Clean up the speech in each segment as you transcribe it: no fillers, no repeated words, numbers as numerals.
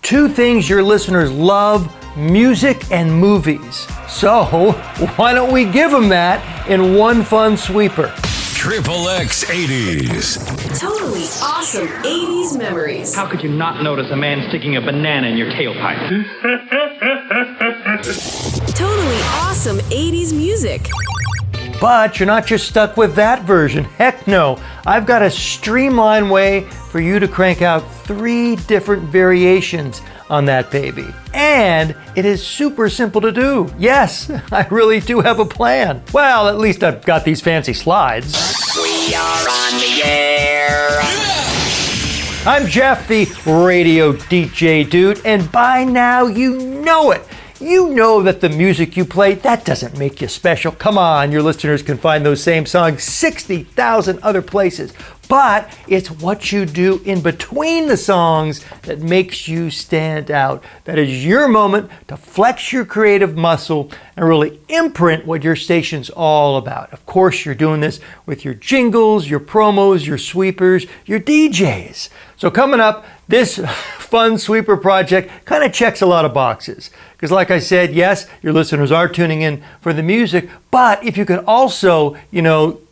two things your listeners love: music and movies. So why don't we give them that in one fun sweeper? Triple X 80s. Totally awesome 80s memories. How could you not notice a man sticking a banana in your tailpipe? Totally awesome 80s music. But you're not just stuck with that version. Heck no. I've got a streamlined way for you to crank out 3 different variations on that baby. And it is super simple to do. Yes, I really do have a plan. Well, at least I've got these fancy slides. We are on the air. I'm Jeff, the radio DJ dude, and by now you know it. You know that the music you play, that doesn't make you special. Come on, your listeners can find those same songs 60,000 other places. But it's what you do in between the songs that makes you stand out. That is your moment to flex your creative muscle and really imprint what your station's all about. Of course, you're doing this with your jingles, your promos, your sweepers, your DJs. So coming up, this fun sweeper project kind of checks a lot of boxes. Because like I said, yes, your listeners are tuning in for the music, but if you can also,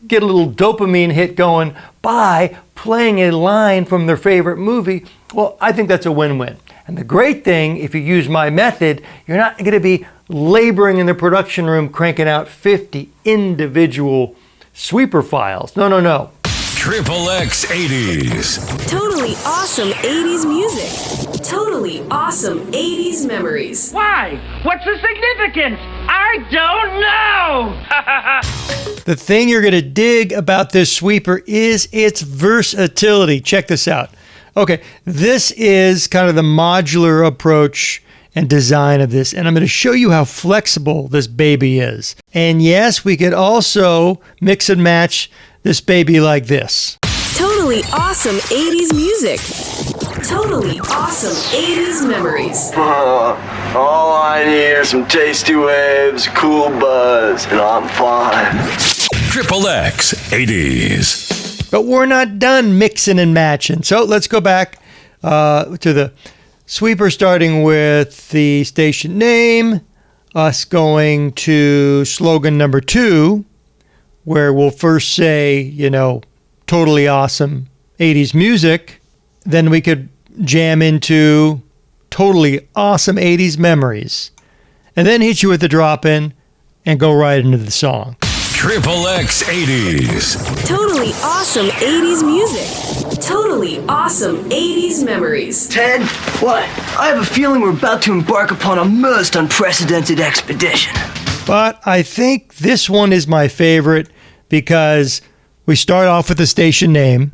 get a little dopamine hit going by playing a line from their favorite movie, well, I think that's a win-win. And the great thing, if you use my method, you're not going to be laboring in the production room cranking out 50 individual sweeper files. No. Triple X 80s. Totally awesome 80s music. Totally awesome 80s memories. Why? What's the significance? I don't know! The thing you're going to dig about this sweeper is its versatility. Check this out. Okay, this is kind of the modular approach and design of this, and I'm going to show you how flexible this baby is. And yes, we could also mix and match this baby like this. Totally awesome 80s music. Totally awesome 80s memories. All I need are some tasty waves, cool buzz, and I'm fine. Triple X 80s. But we're not done mixing and matching. So let's go back to the sweeper, starting with the station name, us going to slogan number 2, where we'll first say, totally awesome 80s music. Then we could jam into totally awesome 80s memories. And then hit you with the drop-in and go right into the song. Triple X 80s. Totally awesome 80s music. Totally awesome 80s memories. Ted, what? I have a feeling we're about to embark upon a most unprecedented expedition. But I think this one is my favorite because we start off with the station name.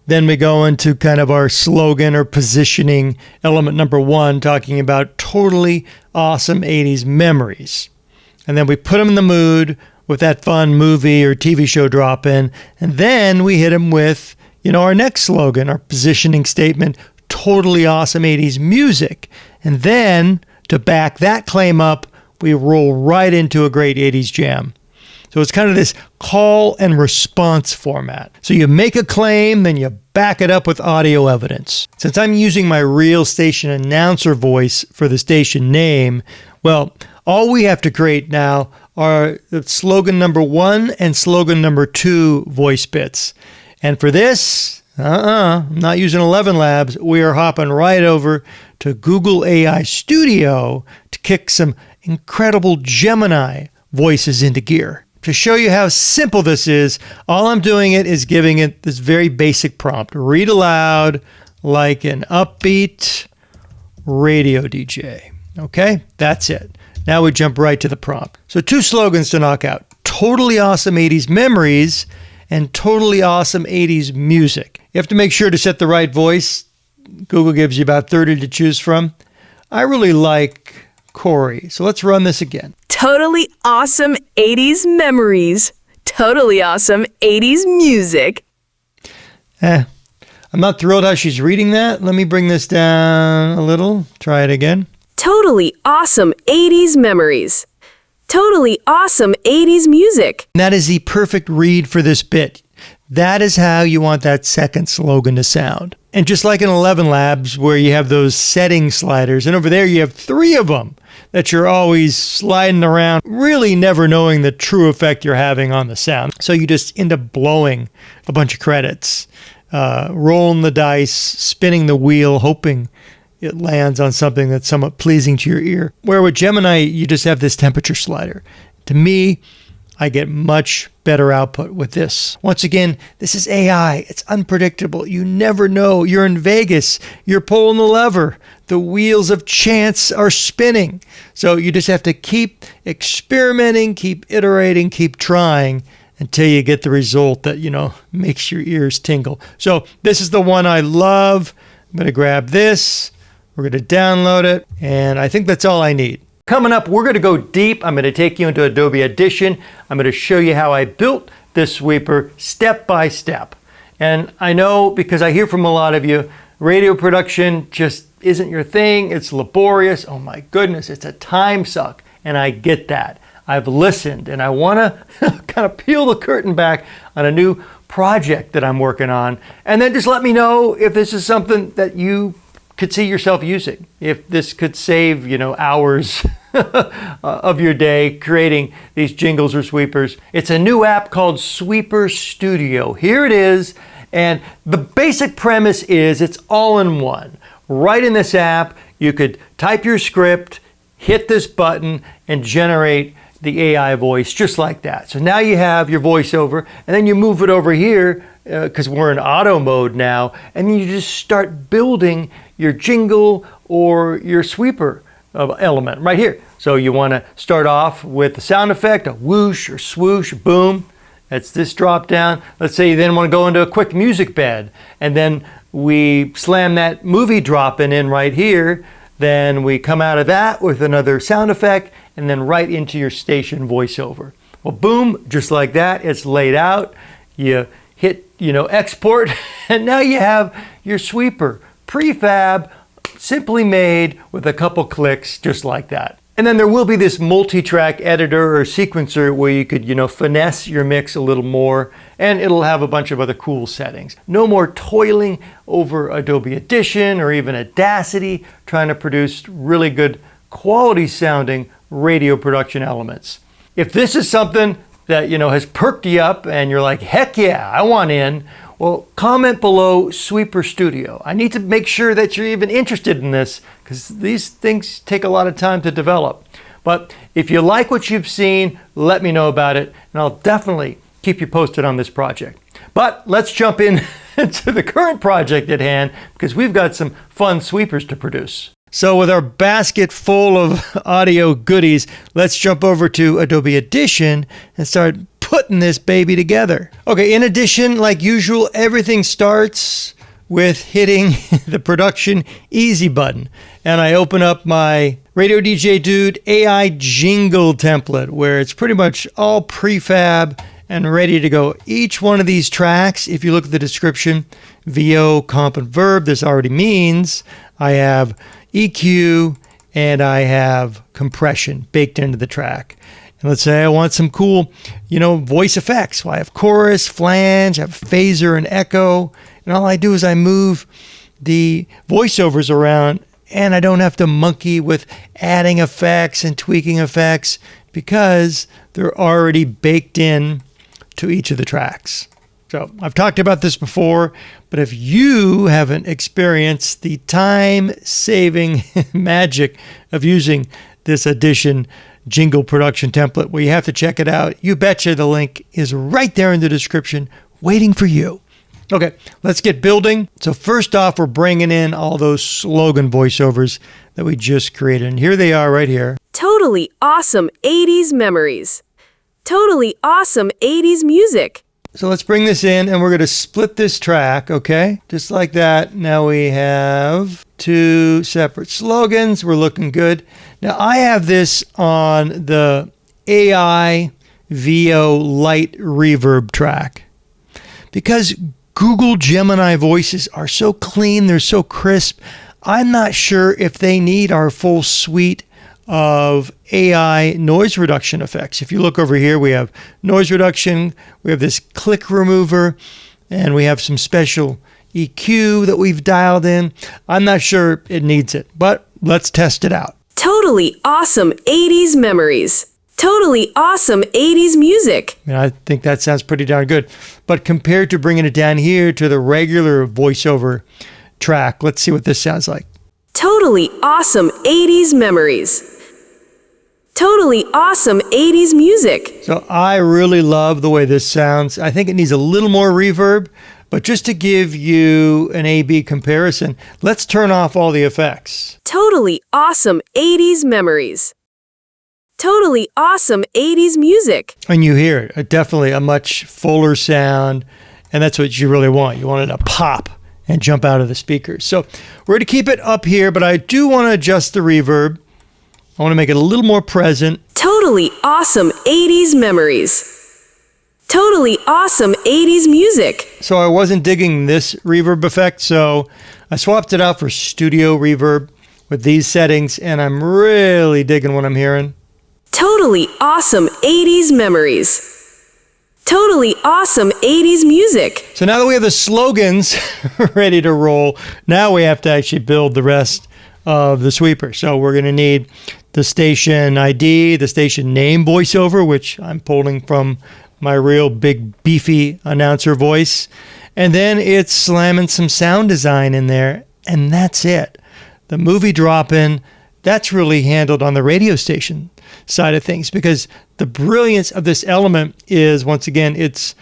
Then we go into kind of our slogan or positioning element number 1, talking about totally awesome 80s memories. And then we put them in the mood with that fun movie or TV show drop-in. And then we hit them with, our next slogan, our positioning statement, totally awesome 80s music. And then to back that claim up, we roll right into a great 80s jam. So it's kind of this call and response format. So you make a claim, then you back it up with audio evidence. Since I'm using my real station announcer voice for the station name, well, all we have to create now are the slogan number 1 and slogan number 2 voice bits. And for this, I'm not using 11 Labs. We are hopping right over to Google AI Studio to kick some incredible Gemini voices into gear. To show you how simple this is, all I'm doing is giving it this very basic prompt. Read aloud like an upbeat radio DJ. Okay, that's it. Now we jump right to the prompt. So 2 slogans to knock out. Totally awesome 80s memories and totally awesome 80s music. You have to make sure to set the right voice. Google gives you about 30 to choose from. I really like Corey. So let's run this again. Totally awesome 80s memories. Totally awesome 80s music. I'm not thrilled how she's reading that. Let me bring this down a little. Try it again. Totally awesome 80s memories. Totally awesome 80s music. That is the perfect read for this bit. That is how you want that second slogan to sound. And just like in 11 Labs, where you have those setting sliders, and over there you have 3 of them that you're always sliding around, really never knowing the true effect you're having on the sound. So you just end up blowing a bunch of credits, rolling the dice, spinning the wheel, hoping it lands on something that's somewhat pleasing to your ear. Where with Gemini, you just have this temperature slider. To me, I get much better output with this. Once again, this is AI. It's unpredictable. You never know. You're in Vegas. You're pulling the lever. The wheels of chance are spinning. So you just have to keep experimenting, keep iterating, keep trying until you get the result that, makes your ears tingle. So this is the one I love. I'm going to grab this. We're going to download it. And I think that's all I need. Coming up, we're going to go deep. I'm going to take you into Adobe Audition. I'm going to show you how I built this sweeper step by step. And I know, because I hear from a lot of you, radio production just isn't your thing. It's laborious. Oh my goodness, it's a time suck. And I get that. I've listened, and I want to kind of peel the curtain back on a new project that I'm working on. And then just let me know if this is something that you could see yourself using, if this could save, hours of your day creating these jingles or sweepers. It's a new app called Sweeper Studio. Here it is. And the basic premise is it's all in one. Right in this app, you could type your script, hit this button, and generate the AI voice just like that. So now you have your voiceover, and then you move it over here because we're in auto mode now, and you just start building your jingle or your sweeper element right here. So you want to start off with the sound effect, a whoosh or swoosh, boom. That's this drop down. Let's say you then want to go into a quick music bed, and then we slam that movie drop in right here. Then we come out of that with another sound effect, and then right into your station voiceover. Well, boom, just like that, it's laid out. You hit, export, and now you have your sweeper, prefab, simply made with a couple clicks, just like that. And then there will be this multi-track editor or sequencer where you could, finesse your mix a little more, and it'll have a bunch of other cool settings. No more toiling over Adobe Audition or even Audacity trying to produce really good quality sounding radio production elements. If this is something that, has perked you up and you're like, heck yeah, I want in, well, comment below Sweeper Studio. I need to make sure that you're even interested in this because these things take a lot of time to develop. But if you like what you've seen, let me know about it, and I'll definitely keep you posted on this project. But let's jump into the current project at hand because we've got some fun sweepers to produce. So with our basket full of audio goodies, let's jump over to Adobe Audition and start putting this baby together. Okay, in Audition, like usual, everything starts with hitting the production easy button. And I open up my RadioDJ Dude AI jingle template where it's pretty much all prefab and ready to go. Each one of these tracks, if you look at the description, VO, comp, and verb, this already means I have EQ and I have compression baked into the track. And let's say I want some cool, voice effects. Well, I have chorus, flange, I have phaser and echo. And all I do is I move the voiceovers around and I don't have to monkey with adding effects and tweaking effects because they're already baked in to each of the tracks. So I've talked about this before, but if you haven't experienced the time-saving magic of using this Audition jingle production template, well, you have to check it out. You betcha the link is right there in the description waiting for you. Okay, let's get building. So first off, we're bringing in all those slogan voiceovers that we just created. And here they are right here. Totally awesome 80s memories. Totally awesome 80s music. So let's bring this in and we're going to split this track, okay? Just like that. Now we have 2 separate slogans. We're looking good. Now I have this on the AI VO light reverb track because Google Gemini Voices are so clean, they're so crisp. I'm not sure if they need our full suite of AI noise reduction effects. If you look over here, we have noise reduction, we have this click remover, and we have some special EQ that we've dialed in. I'm not sure it needs it, but let's test it out. Totally awesome 80s memories. Totally awesome 80s music. I think that sounds pretty darn good. But compared to bringing it down here to the regular voiceover track, let's see what this sounds like. Totally awesome 80s memories. Totally awesome 80s music. So I really love the way this sounds. I think it needs a little more reverb, but just to give you an A-B comparison, let's turn off all the effects. Totally awesome 80s memories. Totally awesome 80s music. And you hear it, definitely a much fuller sound, and that's what you really want. You want it to pop and jump out of the speakers. So we're going to keep it up here, but I do want to adjust the reverb. I want to make it a little more present. Totally awesome 80s memories. Totally awesome 80s music. So I wasn't digging this reverb effect, so I swapped it out for studio reverb with these settings, and I'm really digging what I'm hearing. Totally awesome 80s memories. Totally awesome 80s music. So now that we have the slogans ready to roll, now we have to actually build the rest of the sweeper. So we're going to need the station ID, the station name voiceover, which I'm pulling from my real big beefy announcer voice. And then it's slamming some sound design in there, and that's it. The movie drop-in, that's really handled on the radio station side of things, because the brilliance of this element is, once again, its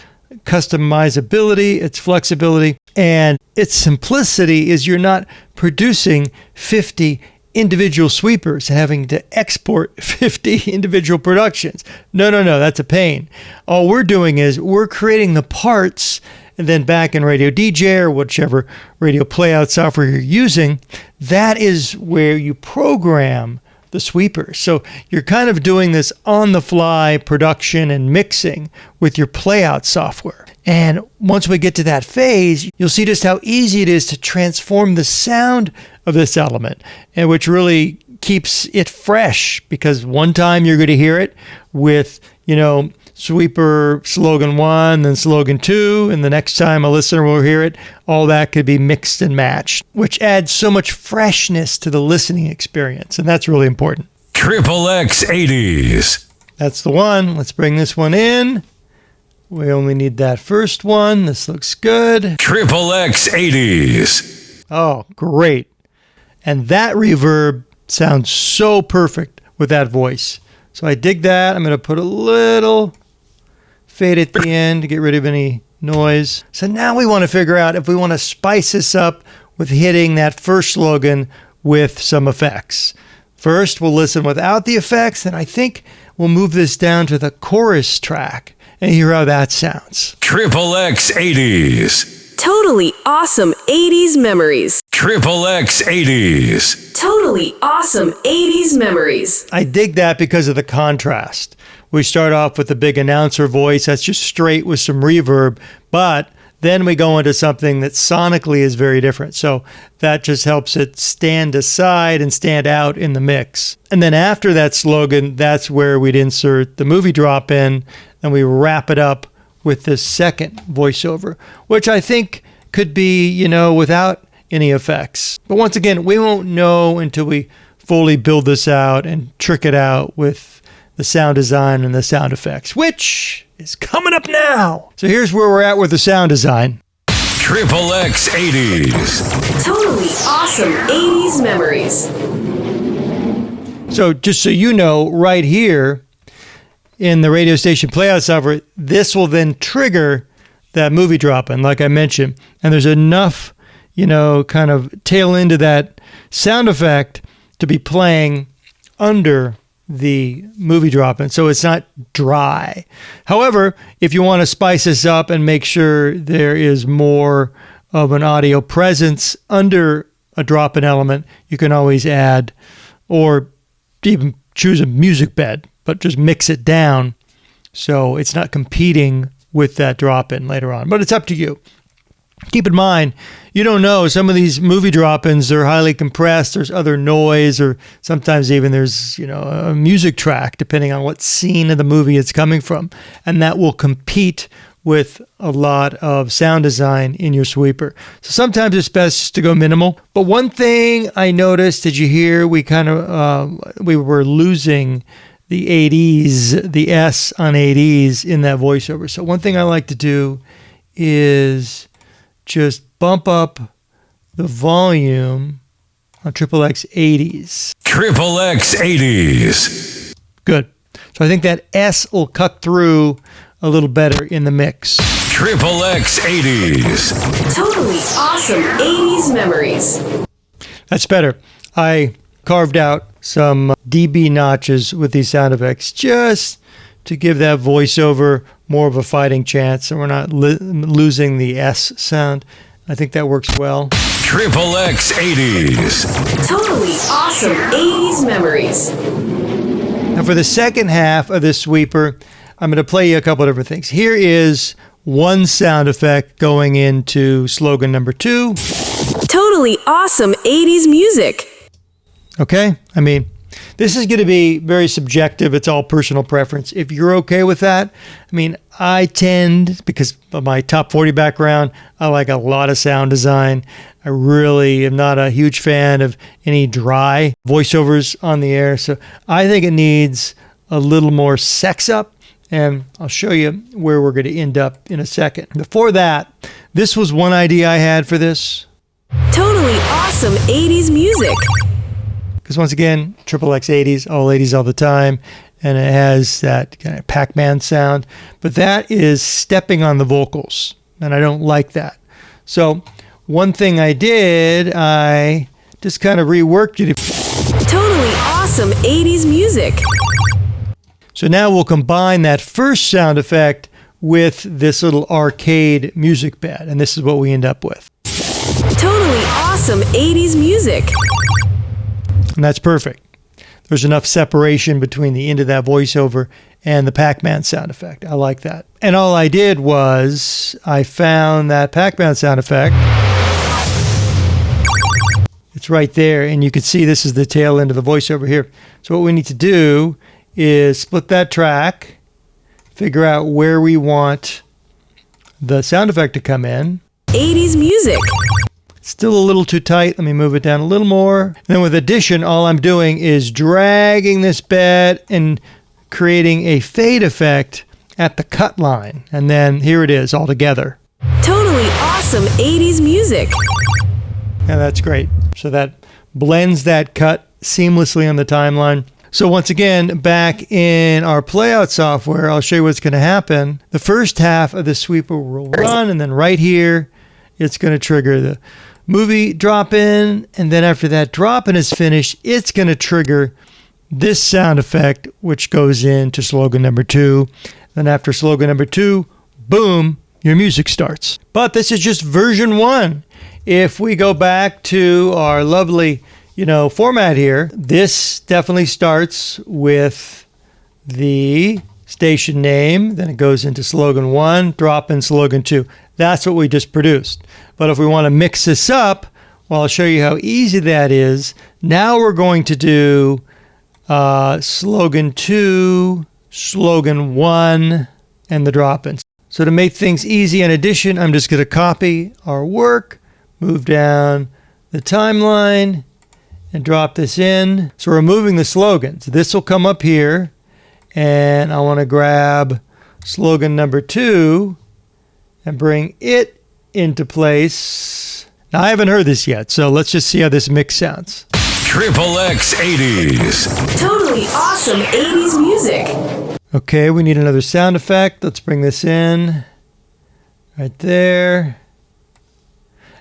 customizability, its flexibility, and its simplicity is you're not producing 50 individual sweepers and having to export 50 individual productions. No, that's a pain. All we're doing is we're creating the parts, and then back in RadioDJ or whichever radio playout software you're using, that is where you program the sweepers. So you're kind of doing this on-the-fly production and mixing with your playout software. And once we get to that phase, you'll see just how easy it is to transform the sound of this element, and which really keeps it fresh, because one time you're going to hear it with, sweeper slogan 1, then slogan 2, and the next time a listener will hear it, all that could be mixed and matched, which adds so much freshness to the listening experience, and that's really important. Triple X 80s. That's the one. Let's bring this one in. We only need that first one. This looks good. Triple X 80s. Oh, great. And that reverb sounds so perfect with that voice. So I dig that. I'm going to put a little fade at the end to get rid of any noise. So now we want to figure out if we want to spice this up with hitting that first slogan with some effects. First, we'll listen without the effects, and I think we'll move this down to the chorus track and hear how that sounds. Triple X 80s. Totally awesome 80s memories. Triple X 80s. Totally awesome 80s memories. I dig that because of the contrast. We start off with the big announcer voice that's just straight with some reverb, but then we go into something that sonically is very different. So that just helps it stand aside and stand out in the mix. And then after that slogan, that's where we'd insert the movie drop in, and we wrap it up with this second voiceover, which I think could be, without any effects. But once again, we won't know until we fully build this out and trick it out with the sound design and the sound effects, which is coming up now. So here's where we're at with the sound design. Triple X 80s. Totally awesome 80s memories. So just so you know, right here in the radio station playout software, this will then trigger that movie drop-in, like I mentioned. And there's enough, kind of tail into that sound effect to be playing under the movie drop-in, so it's not dry. However, if you want to spice this up and make sure there is more of an audio presence under a drop-in element, you can always add, or even choose a music bed, but just mix it down so it's not competing with that drop-in later on. But it's up to you. Keep in mind, you don't know, some of these movie drop-ins are highly compressed. There's other noise, or sometimes even there's, a music track, depending on what scene of the movie it's coming from. And that will compete with a lot of sound design in your sweeper. So sometimes it's best just to go minimal. But one thing I noticed, did you hear, we were losing the 80s, the S on 80s in that voiceover. So one thing I like to do is just bump up the volume on XXX 80s. XXX 80s. Good. So I think that S will cut through a little better in the mix. XXX 80s. Totally awesome 80s memories. That's better. I carved out some dB notches with these sound effects just to give that voiceover more of a fighting chance, so we're not losing the S sound. I think that works well. XXX 80s. Totally awesome 80s memories. Now for the second half of this sweeper, I'm going to play you a couple of different things. Here is one sound effect going into slogan number 2. Totally awesome 80s music. Okay? I mean, this is going to be very subjective. It's all personal preference. If you're okay with that, I mean, I tend, because of my top 40 background, I like a lot of sound design. I really am not a huge fan of any dry voiceovers on the air. So I think it needs a little more sex up. And I'll show you where we're going to end up in a second. Before that, this was one idea I had for this. Totally awesome 80s music. Because once again, XXX 80s, all 80s all the time. And it has that kind of Pac-Man sound. But that is stepping on the vocals. And I don't like that. So one thing I did, I just kind of reworked it. Totally awesome 80s music. So now we'll combine that first sound effect with this little arcade music bed. And this is what we end up with. Totally awesome 80s music. And that's perfect. There's enough separation between the end of that voiceover and the Pac-Man sound effect. I like that. And all I did was I found that Pac-Man sound effect. It's right there. And you can see this is the tail end of the voiceover here. So what we need to do is split that track, figure out where we want the sound effect to come in. 80s music. Still a little too tight. Let me move it down a little more. And then with addition, all I'm doing is dragging this bed and creating a fade effect at the cut line. And then here it is all together. Totally awesome 80s music. And that's great. So that blends that cut seamlessly on the timeline. So once again, back in our playout software, I'll show you what's going to happen. The first half of the sweeper will run, and then right here, it's going to trigger the movie drop-in. And then after that drop-in is finished, it's going to trigger this sound effect, which goes into slogan number 2. Then after slogan number 2, boom, your music starts. But this is just version 1. If we go back to our lovely format here, this definitely starts with the station name, then it goes into slogan 1, drop in slogan 2. That's what we just produced. But if we want to mix this up, well, I'll show you how easy that is. Now we're going to do slogan 2, slogan 1, and the drop-ins. So to make things easy, in addition, I'm just going to copy our work, move down the timeline, and drop this in. So we're removing the slogans. This will come up here, and I want to grab slogan number 2 and bring it into place. Now I haven't heard this yet, so let's just see how this mix sounds. XXX 80s. Totally awesome 80s music. Okay, we need another sound effect. Let's bring this in right there.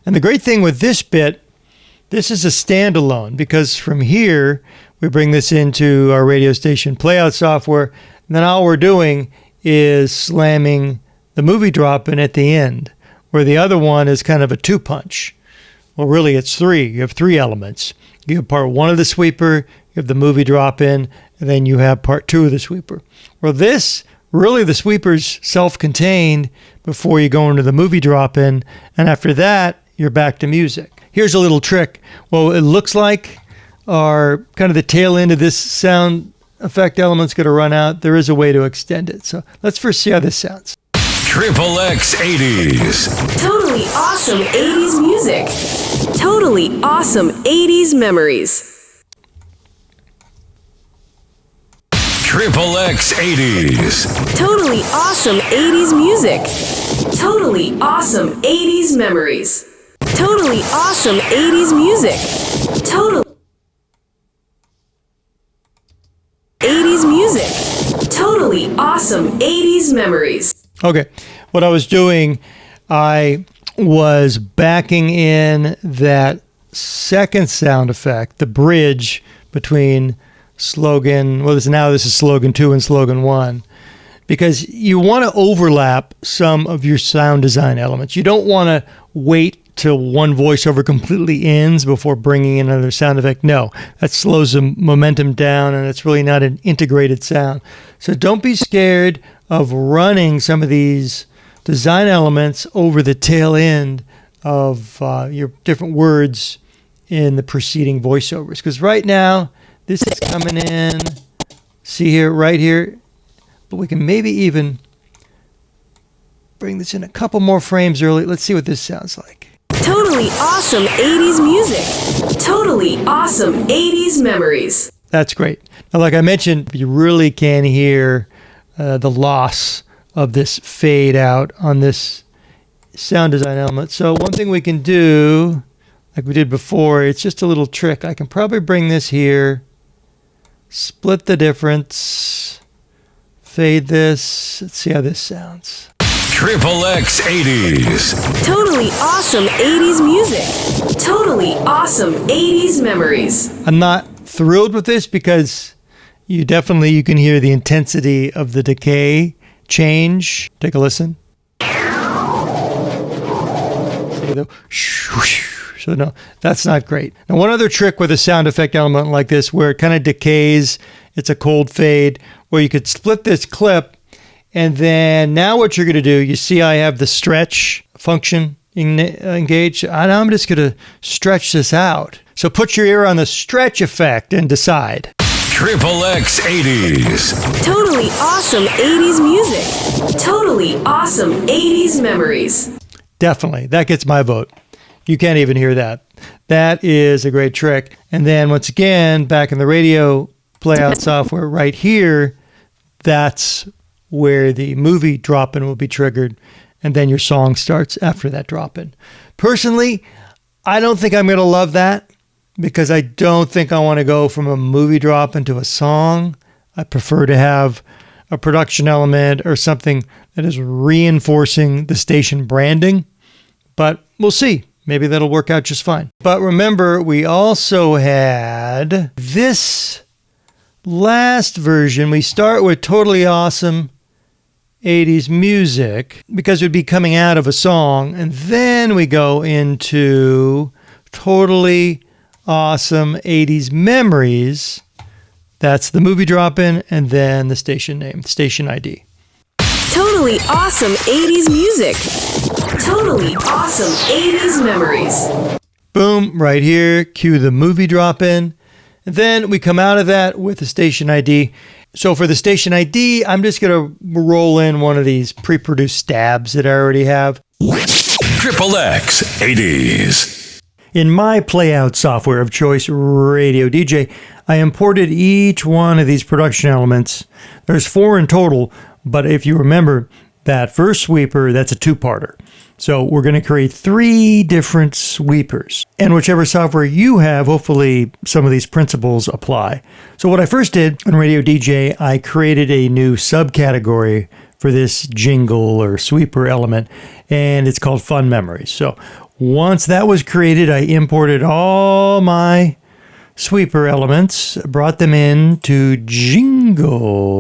And the great thing with this bit, this is a standalone, because from here, we bring this into our radio station playout software, and then all we're doing is slamming the movie drop-in at the end, where the other one is kind of a 2-punch. Well, really, it's 3. You have 3 elements. You have part 1 of the sweeper, you have the movie drop-in, and then you have part 2 of the sweeper. Well, this really the sweeper's self-contained before you go into the movie drop-in, and after that, you're back to music. Here's a little trick. Well, it looks like our kind of the tail end of this sound effect element's going to run out. There is a way to extend it. So let's first see how this sounds. Triple X 80s. Totally awesome 80s music. Totally awesome 80s memories. Triple X 80s. Totally awesome 80s music. Totally awesome 80s memories. Totally awesome 80s music. Totally 80s music. Totally awesome 80s memories. Okay, what I was doing, I was backing in that second sound effect, the bridge between slogan, well, this is slogan 2 and slogan 1, because you want to overlap some of your sound design elements. You don't want to wait till one voiceover completely ends before bringing in another sound effect. No, that slows the momentum down, and it's really not an integrated sound. So don't be scared of running some of these design elements over the tail end of your different words in the preceding voiceovers. Because right now, this is coming in, see here, right here, but we can maybe even bring this in a couple more frames early. Let's see what this sounds like. Totally awesome 80s music. Totally awesome 80s memories. That's great. Now, like I mentioned, you really can hear the loss of this fade out on this sound design element. So one thing we can do, like we did before, it's just a little trick. I can probably bring this here, split the difference, fade this. Let's see how this sounds. Triple X 80s. Totally awesome 80s music. Totally awesome 80s memories. I'm not thrilled with this because you can hear the intensity of the decay change. Take a listen. So no, that's not great. Now, one other trick with a sound effect element like this where it kind of decays, it's a cold fade, where you could split this clip, and then now what you're going to do, you see I have the stretch function engaged, and I'm just going to stretch this out. So put your ear on the stretch effect and decide. Triple X 80s. Totally awesome 80s music. Totally awesome 80s memories. Definitely. That gets my vote. You can't even hear that. That is a great trick. And then once again, back in the radio playout software right here, that's where the movie drop-in will be triggered. And then your song starts after that drop-in. Personally, I don't think I'm going to love that because I don't think I want to go from a movie drop-in to a song. I prefer to have a production element or something that is reinforcing the station branding. But we'll see. Maybe that'll work out just fine. But remember, we also had this last version. We start with totally awesome 80s music because it would be coming out of a song. And then we go into totally awesome 80s memories. That's the movie drop-in and then the station name, station ID. Totally awesome 80s music. Totally awesome 80s memories. Boom, right here, cue the movie drop-in. And then we come out of that with the station ID. So for the station ID, I'm just going to roll in one of these pre-produced stabs that I already have. Triple X 80s. In my playout software of choice, RadioDJ, I imported each one of these production elements. There's 4 in total, but if you remember, that first sweeper, that's a 2-parter. So we're going to create 3 different sweepers. And whichever software you have, hopefully some of these principles apply. So what I first did in RadioDJ, I created a new subcategory for this jingle or sweeper element, and it's called Fun Memories. So once that was created, I imported all my sweeper elements, brought them into jingles,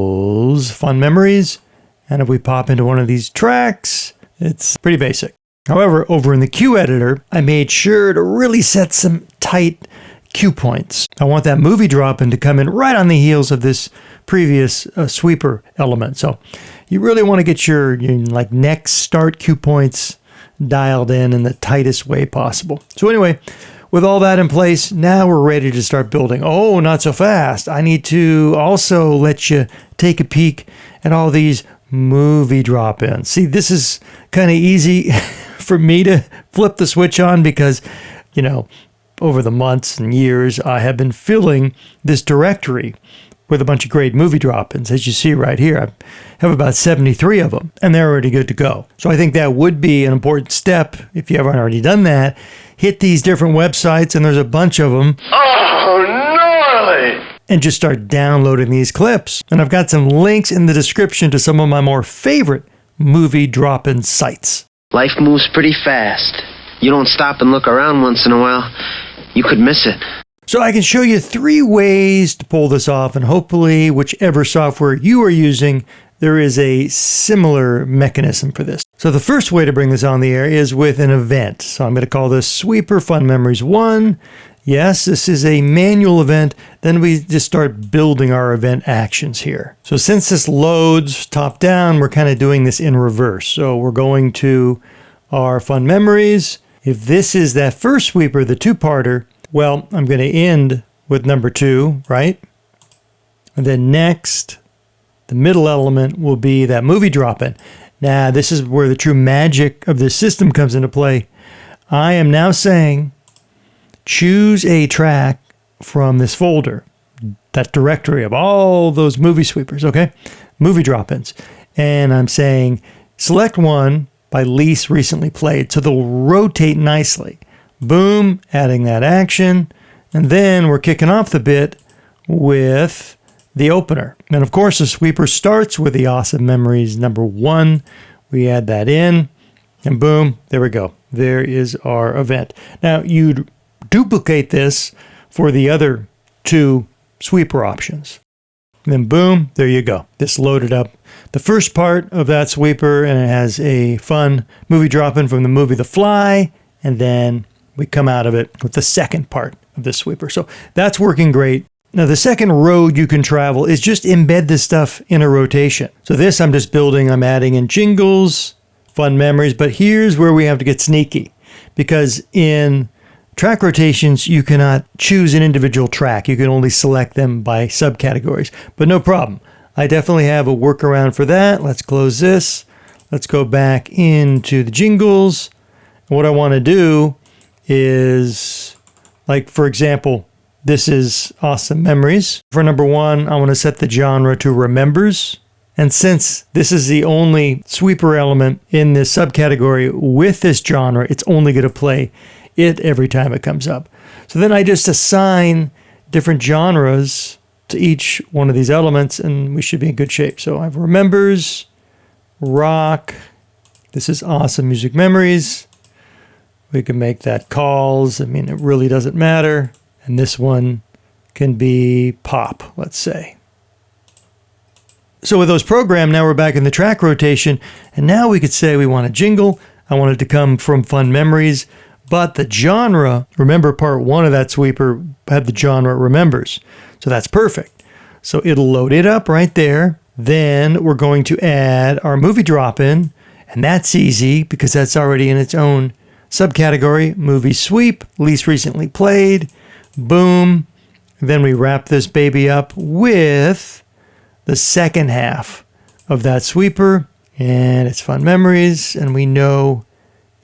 Fun Memories, and if we pop into one of these tracks, it's pretty basic. However, over in the cue editor, I made sure to really set some tight cue points. I want that movie drop-in to come in right on the heels of this previous sweeper element. So you really want to get your like next start cue points dialed in the tightest way possible. So anyway, with all that in place, now we're ready to start building. Oh, not so fast. I need to also let you take a peek at all these movie drop-ins. See, this is kind of easy for me to flip the switch on because, over the months and years, I have been filling this directory with a bunch of great movie drop-ins. As you see right here, I have about 73 of them, and they're already good to go. So I think that would be an important step if you haven't already done that. Hit these different websites, and there's a bunch of them. Oh, gnarly! And just start downloading these clips. And I've got some links in the description to some of my more favorite movie drop-in sites. Life moves pretty fast. You don't stop and look around once in a while, you could miss it. So I can show you 3 ways to pull this off, and hopefully whichever software you are using, there is a similar mechanism for this. So the first way to bring this on the air is with an event. So I'm going to call this Sweeper Fun Memories 1. Yes, this is a manual event. Then we just start building our event actions here. So since this loads top down, we're kind of doing this in reverse. So we're going to our Fun Memories. If this is that first sweeper, the 2-parter, well, I'm going to end with number 2, right? And then next, the middle element will be that movie drop-in. Now, this is where the true magic of this system comes into play. I am now saying, choose a track from this folder, that directory of all those movie sweepers, okay? Movie drop-ins. And I'm saying, select one by least recently played, so they'll rotate nicely. Boom, adding that action. And then we're kicking off the bit with the opener. And of course, the sweeper starts with the Awesome Memories number 1. We add that in, and boom, there we go. There is our event. Now, you'd duplicate this for the other 2 sweeper options. And then boom, there you go. This loaded up the first part of that sweeper, and it has a fun movie drop-in from the movie The Fly, and then we come out of it with the second part of this sweeper. So that's working great. Now, the second road you can travel is just embed this stuff in a rotation. So this I'm just building, I'm adding in jingles, fun memories, but here's where we have to get sneaky, because in track rotations, you cannot choose an individual track. You can only select them by subcategories, but no problem. I definitely have a workaround for that. Let's close this. Let's go back into the jingles. And what I want to do is, like, for example, this is Awesome Memories. For number 1, I want to set the genre to Remembers. And since this is the only sweeper element in this subcategory with this genre, it's only going to play it every time it comes up. So then I just assign different genres to each one of these elements, and we should be in good shape. So I have Remembers, Rock. This is Awesome Music Memories. We can make that Calls. I mean, it really doesn't matter. And this one can be Pop, let's say. So with those programmed, now we're back in the track rotation, and now we could say we want a jingle. I want it to come from Fun Memories, but the genre, remember part 1 of that sweeper had the genre Remembers. So that's perfect. So it'll load it up right there. Then we're going to add our movie drop-in, and that's easy because that's already in its own subcategory, movie sweep, least recently played, boom. Then we wrap this baby up with the second half of that sweeper, and it's Fun Memories, and we know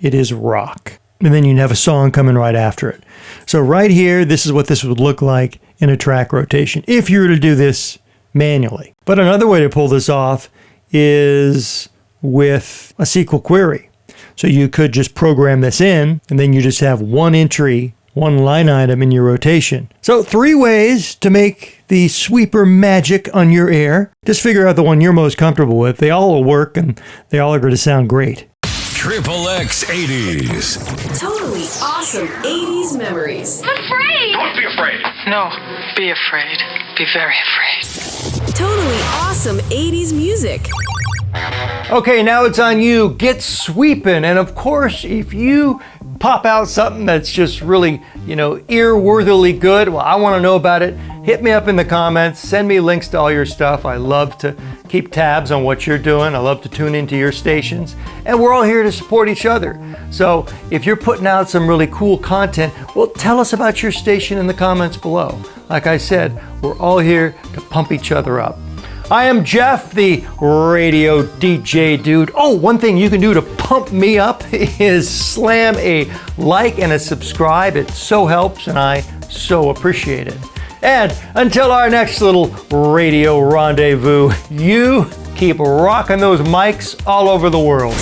it is Rock. And then you have a song coming right after it. So right here, this is what this would look like in a track rotation if you were to do this manually. But another way to pull this off is with a SQL query. So you could just program this in, and then you just have one entry, one line item in your rotation. So 3 ways to make the sweeper magic on your air. Just figure out the one you're most comfortable with. They all will work, and they all are going to sound great. Triple X 80s. Totally awesome 80s memories. I'm afraid! Don't be afraid. No, be afraid. Be very afraid. Totally awesome 80s music. Okay, now it's on you. Get sweeping. And of course, if you pop out something that's just really, ear-worthily good, well, I want to know about it. hit me up in the comments, send me links to all your stuff. I love to keep tabs on what you're doing. I love to tune into your stations, and we're all here to support each other. So if you're putting out some really cool content, well, tell us about your station in the comments below. Like I said, we're all here to pump each other up. I am Jeff, the radio DJ dude. Oh, one thing you can do to pump me up is slam a like and a subscribe. It so helps, and I so appreciate it. And until our next little radio rendezvous, you keep rocking those mics all over the world.